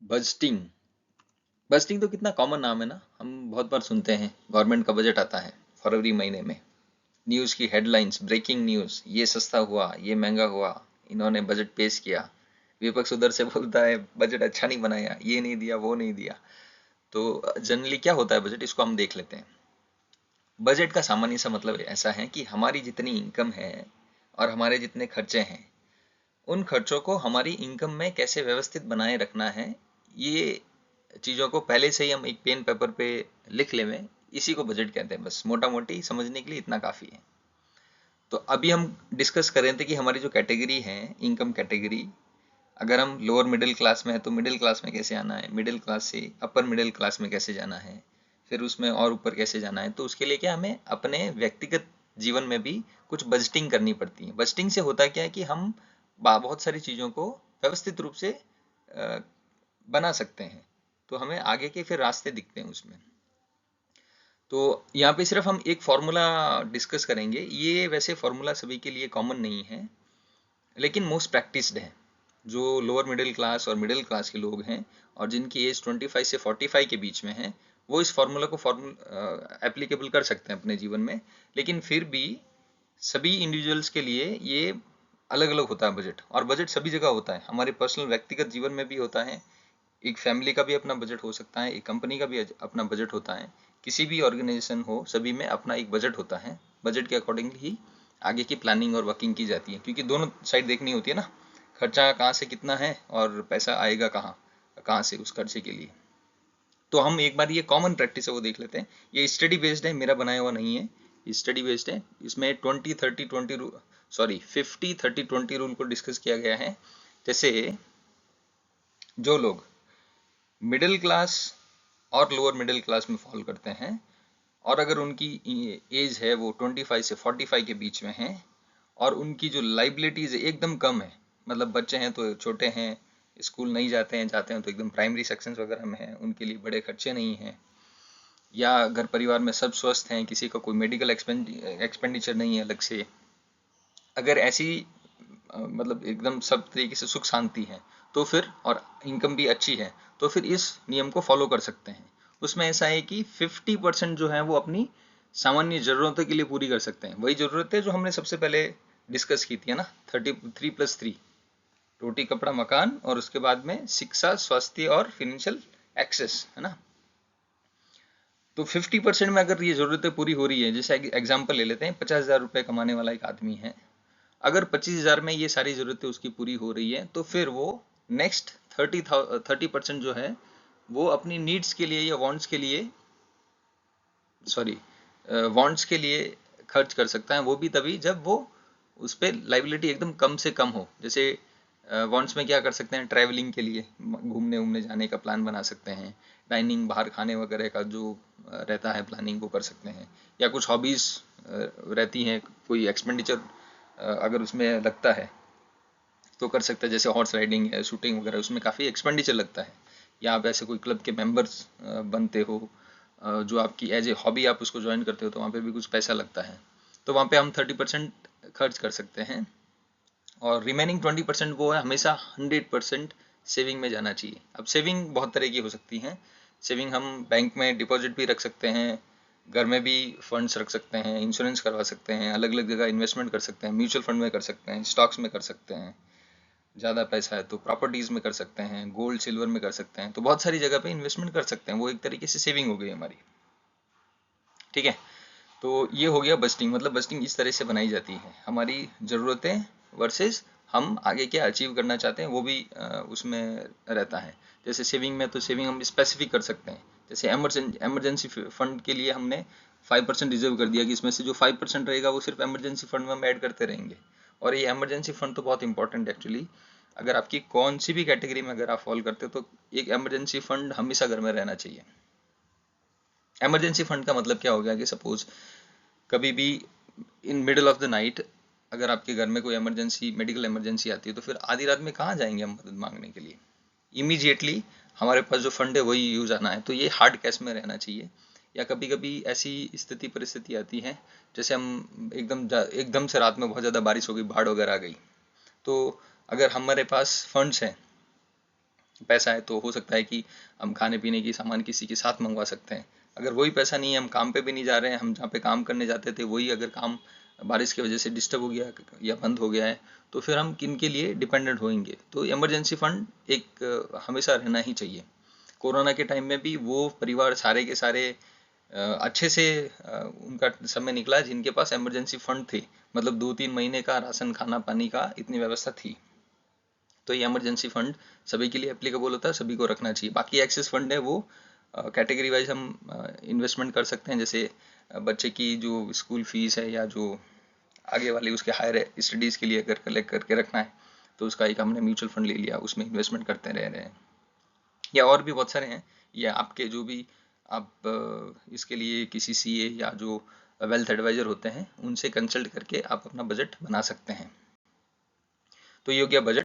Budgeting. Budgeting तो कितना common नाम है ना, हम बहुत बार सुनते हैं। गवर्नमेंट का बजट आता है फरवरी महीने में। न्यूज़ की हेडलाइंस, ब्रेकिंग न्यूज़, ये सस्ता हुआ, ये महंगा हुआ, इन्होंने बजट पेश किया। विपक्ष उधर से बोलता है बजट अच्छा नहीं बनाया, ये नहीं दिया, वो नहीं दिया। तो जनरली क्या होता है बजट, इसको हम देख लेते हैं। बजट का सामान्य सा मतलब ऐसा है कि हमारी जितनी इनकम है और हमारे जितने खर्चे हैं, उन खर्चों को हमारी इनकम में कैसे व्यवस्थित बनाए रखना है, ये चीज़ों को पहले से ही हम एक पेन पेपर पे लिख लें, इसी को बजट कहते हैं। बस मोटा मोटी समझने के लिए इतना काफ़ी है। तो अभी हम डिस्कस कर रहे थे कि हमारी जो कैटेगरी है, इनकम कैटेगरी, अगर हम लोअर मिडिल क्लास में है तो मिडिल क्लास में कैसे आना है, मिडिल क्लास से अपर मिडिल क्लास में कैसे जाना है, फिर उसमें और ऊपर कैसे जाना है। तो उसके लिए क्या, हमें अपने व्यक्तिगत जीवन में भी कुछ बजटिंग करनी पड़ती है। बजटिंग से होता क्या है कि हम बहुत सारी चीज़ों को व्यवस्थित रूप से बना सकते हैं। तो हमें आगे के फिर रास्ते दिखते हैं उसमें। तो यहाँ पे सिर्फ हम एक फॉर्मूला डिस्कस करेंगे। ये वैसे फॉर्मूला सभी के लिए कॉमन नहीं है, लेकिन मोस्ट प्रैक्टिस्ड है। जो लोअर मिडिल क्लास और मिडिल क्लास के लोग हैं और जिनकी एज 25 से 45 के बीच में है, वो इस फॉर्मूला को एप्लीकेबल कर सकते हैं अपने जीवन में। लेकिन फिर भी सभी इंडिविजुअल्स के लिए ये अलग अलग होता है बजट। और बजट सभी जगह होता है, हमारे पर्सनल व्यक्तिगत जीवन में भी होता है। एक फैमिली का भी अपना बजट हो सकता है, एक कंपनी का भी अपना बजट होता है। किसी भी ऑर्गेनाइजेशन हो, सभी में अपना एक बजट होता है। बजट के अकॉर्डिंगली ही आगे की प्लानिंग और वर्किंग की जाती है, क्योंकि दोनों साइड देखनी होती है ना। खर्चा कहाँ से कितना है और पैसा आएगा कहाँ कहाँ से उस खर्चे के लिए। तो हम एक बार ये कॉमन प्रैक्टिस है वो देख लेते हैं। ये स्टडी बेस्ड है, मेरा बनाया हुआ नहीं है, स्टडी बेस्ड है। इसमें 20-30-20 सॉरी 50-30-20 रूल को डिस्कस किया गया है। जैसे जो लोग मिडिल क्लास और लोअर मिडिल क्लास में फॉल करते हैं, और अगर उनकी एज है वो 25 से 45 के बीच में है, और उनकी जो लाइबिलिटीज एकदम कम है, मतलब बच्चे हैं तो छोटे हैं, स्कूल नहीं जाते हैं, जाते हैं तो एकदम प्राइमरी सेक्शंस वगैरह में हैं, उनके लिए बड़े खर्चे नहीं हैं, या घर परिवार में सब स्वस्थ हैं, किसी का कोई मेडिकल एक्सपेंडिचर नहीं है अलग से, अगर ऐसी मतलब एकदम सब तरीके से सुख शांति है, तो फिर और इनकम भी अच्छी है, तो फिर इस नियम को फॉलो कर सकते हैं। उसमें ऐसा है कि 50% जो है वो अपनी सामान्य ज़रूरतों के लिए पूरी कर सकते हैं। वही ज़रूरतें जो हमने सबसे पहले डिस्कस की थी ना, 33+3, रोटी कपड़ा मकान, और उसके बाद में शिक्षा, स्वास्थ्य और फिनेंशियल एक्सेस, है ना। तो 50% में अगर ये ज़रूरतें पूरी हो रही है, जैसे एग्जाम्पल ले लेते हैं, 50,000 रुपये कमाने वाला एक आदमी है, अगर 25,000 में ये सारी ज़रूरतें उसकी पूरी हो रही है, तो फिर वो नेक्स्ट 30% जो है वो अपनी नीड्स के लिए या वांट्स के लिए, सॉरी वांट्स के लिए खर्च कर सकता है। वो भी तभी जब वो उस पर लाइबिलिटी एकदम कम से कम हो। जैसे वांट्स में क्या कर सकते हैं, ट्रैवलिंग के लिए घूमने घूमने जाने का प्लान बना सकते हैं, डाइनिंग बाहर खाने वगैरह का जो रहता है प्लानिंग वो कर सकते हैं, या कुछ हॉबीज़ रहती हैं, कोई एक्सपेंडिचर अगर उसमें लगता है तो कर सकते हैं। जैसे हॉर्स राइडिंग है, शूटिंग वगैरह, उसमें काफ़ी एक्सपेंडिचर लगता है। या आप ऐसे कोई क्लब के मेंबर्स बनते हो, जो आपकी एज ए हॉबी आप उसको ज्वाइन करते हो, तो वहाँ पे भी कुछ पैसा लगता है। तो वहाँ पे हम 30% खर्च कर सकते हैं, और रिमेनिंग 20% वो है हमेशा 100% सेविंग में जाना चाहिए। अब सेविंग बहुत तरह की हो सकती हैं। सेविंग हम बैंक में डिपॉजिट भी रख सकते हैं, घर में भी फंड्स रख सकते हैं, इंश्योरेंस करवा सकते हैं, अलग अलग जगह इन्वेस्टमेंट कर सकते हैं, म्यूचुअल फंड में कर सकते हैं, स्टॉक्स में कर सकते हैं, ज़्यादा पैसा है तो प्रॉपर्टीज़ में कर सकते हैं, गोल्ड सिल्वर में कर सकते हैं। तो बहुत सारी जगह पे इन्वेस्टमेंट कर सकते हैं, वो एक तरीके से सेविंग हो गई हमारी। ठीक है। तो ये हो गया बजटिंग। मतलब बजटिंग इस तरह से बनाई जाती है, हमारी ज़रूरतें वर्सेस हम आगे क्या अचीव करना चाहते हैं, वो भी उसमें रहता है। जैसे सेविंग में, तो सेविंग हम स्पेसिफिक कर सकते हैं। जैसे एमरजेंसी फंड के लिए हमने 5% रिजर्व कर दिया कि इसमें से जो 5% रहेगा वो सिर्फ एमरजेंसी फंड में हम ऐड करते रहेंगे। और ये एमरजेंसी फंड तो बहुत इंपॉर्टेंट है एक्चुअली। अगर आपकी कौन सी भी कैटेगरी में अगर आप फॉल करते हो, तो एक एमरजेंसी फंड हमेशा घर में रहना चाहिए। एमरजेंसी फंड का मतलब क्या हो गया कि सपोज कभी भी in middle of the night अगर आपके घर में कोई इमरजेंसी, मेडिकल इमरजेंसी आती है, तो फिर आधी रात में कहाँ जाएंगे हम मदद मांगने के लिए। इमीडिएटली हमारे पास जो फंड है वही यूज आना है, तो ये हार्ड कैश में रहना चाहिए। या कभी कभी ऐसी स्थिति परिस्थिति आती है, जैसे हम एकदम से रात में बहुत ज़्यादा बारिश हो गई, बाढ़ वगैरह आ गई, तो अगर हमारे पास फंड्स हैं पैसा है तो हो सकता है कि हम खाने पीने की सामान किसी के साथ मंगवा सकते हैं। अगर वही पैसा नहीं है, हम काम पे भी नहीं जा रहे हैं, हम जहाँ पे काम करने जाते थे वही अगर काम बारिश की वजह से डिस्टर्ब हो गया या बंद हो गया है, तो फिर हम किन के लिए डिपेंडेंट होंगे। तो इमरजेंसी फंड एक हमेशा रहना ही चाहिए। कोरोना के टाइम में भी वो परिवार सारे के सारे अच्छे से उनका समय निकला जिनके पास इमरजेंसी फंड थे, मतलब 2-3 महीने का राशन खाना पानी का इतनी व्यवस्था थी। तो ये इमरजेंसी फंड सभी के लिए एप्लीकेबल होता है, सभी को रखना चाहिए। बाकी एक्सेस फंड है वो कैटेगरी वाइज हम इन्वेस्टमेंट कर सकते हैं, जैसे बच्चे की जो स्कूल फीस है या जो आगे वाली उसके हायर स्टडीज़ के लिए अगर कलेक्ट करके रखना है तो उसका एक हमने म्यूचुअल फंड ले लिया, उसमें इन्वेस्टमेंट करते रह रहे हैं। या और भी बहुत सारे हैं, या आपके जो भी आप इसके लिए किसी सीए या जो वेल्थ एडवाइजर होते हैं उनसे कंसल्ट करके आप अपना बजट बना सकते हैं। तो ये हो गया बजट।